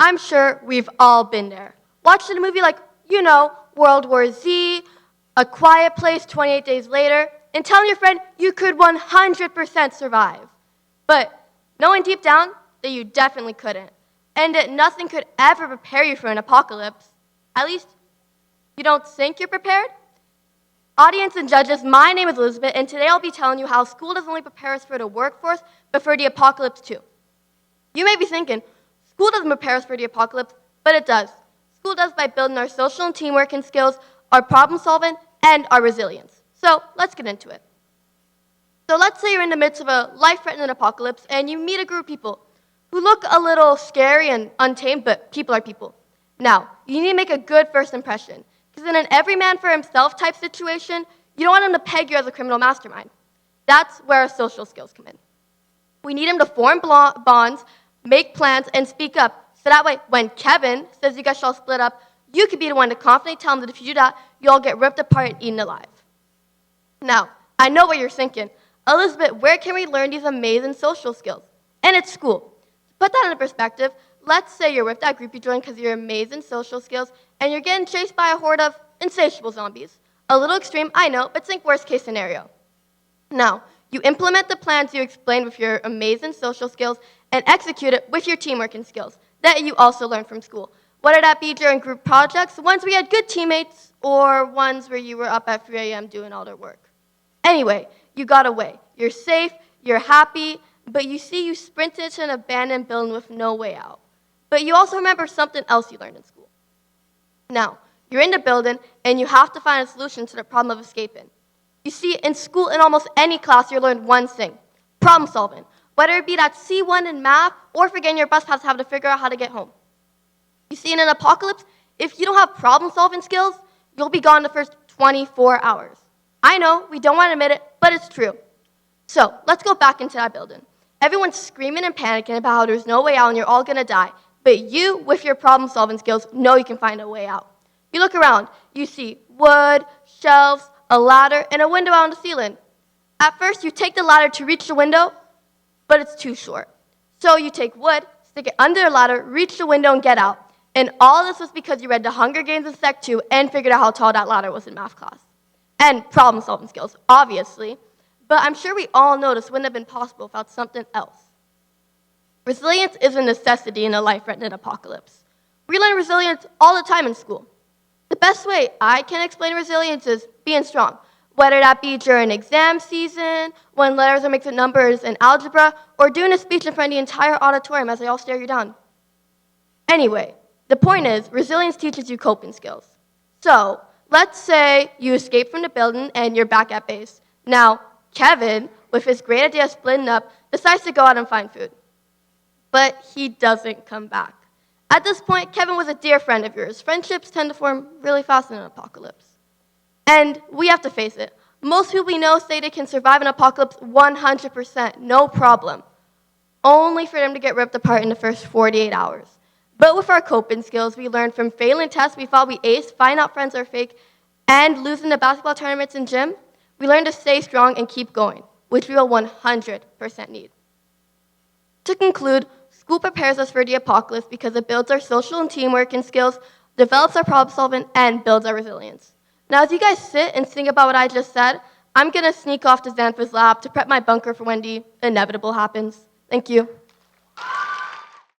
I'm sure we've all been there. Watched a movie like, World War Z, A Quiet Place 28 Days Later, and telling your friend you could 100% survive. But knowing deep down that you definitely couldn't, and that nothing could ever prepare you for an apocalypse. At least, you don't think you're prepared? Audience and judges, my name is Elizabeth, and today I'll be telling you how school doesn't only prepare us for the workforce, but for the apocalypse too. You may be thinking, school doesn't prepare us for the apocalypse, but it does. School does by building our social and teamwork and skills, our problem solving, and our resilience. So let's get into it. So let's say you're in the midst of a life-threatening apocalypse and you meet a group of people who look a little scary and untamed, but people are people. Now, you need to make a good first impression, because in an every man for himself type situation, you don't want them to peg you as a criminal mastermind. That's where our social skills come in. We need them to form bonds, make plans, and speak up, so that way when Kevin says you guys shall split up, you could be the one to confidently tell him that if you do that, you'll all get ripped apart and eaten alive. Now, I know what you're thinking. Elizabeth, where can we learn these amazing social skills? And it's school. To put that into perspective, let's say you're with that group you joined because of your amazing social skills, and you're getting chased by a horde of insatiable zombies. A little extreme, I know, but think worst case scenario. Now, you implement the plans you explained with your amazing social skills and execute it with your teamwork and skills that you also learned from school. Whether that be during group projects, ones where you had good teammates, or ones where you were up at 3 a.m. doing all their work. Anyway, you got away. You're safe, you're happy, but you sprinted into an abandoned building with no way out. But you also remember something else you learned in school. Now, you're in the building, and you have to find a solution to the problem of escaping. You see, in school, in almost any class, you learn one thing: problem solving. Whether it be that C1 in math, or forgetting your bus pass to have to figure out how to get home. You see, in an apocalypse, if you don't have problem solving skills, you'll be gone the first 24 hours. I know, we don't want to admit it, but it's true. So, let's go back into that building. Everyone's screaming and panicking about how there's no way out and you're all gonna die. But you, with your problem solving skills, know you can find a way out. You look around, you see wood, shelves, a ladder, and a window out on the ceiling. At first, you take the ladder to reach the window, but it's too short. So you take wood, stick it under the ladder, reach the window, and get out. And all this was because you read The Hunger Games in Sec 2 and figured out how tall that ladder was in math class. And problem-solving skills, obviously. But I'm sure we all know this wouldn't have been possible without something else. Resilience is a necessity in a life-threatening apocalypse. We learn resilience all the time in school. The best way I can explain resilience is being strong, whether that be during exam season, when letters are mixed with numbers in algebra, or doing a speech in front of the entire auditorium as they all stare you down. Anyway, the point is, resilience teaches you coping skills. So, let's say you escape from the building and you're back at base. Now, Kevin, with his great idea of splitting up, decides to go out and find food. But he doesn't come back. At this point, Kevin was a dear friend of yours. Friendships tend to form really fast in an apocalypse. And we have to face it. Most people we know say they can survive an apocalypse 100%, no problem. Only for them to get ripped apart in the first 48 hours. But with our coping skills, we learned from failing tests we thought we aced, find out friends are fake, and losing the basketball tournaments in gym, we learned to stay strong and keep going, which we will 100% need. To conclude, school prepares us for the apocalypse because it builds our social and teamwork and skills, develops our problem solving, and builds our resilience. Now, as you guys sit and think about what I just said, I'm going to sneak off to Xanthus' lab to prep my bunker for when the inevitable happens. Thank you.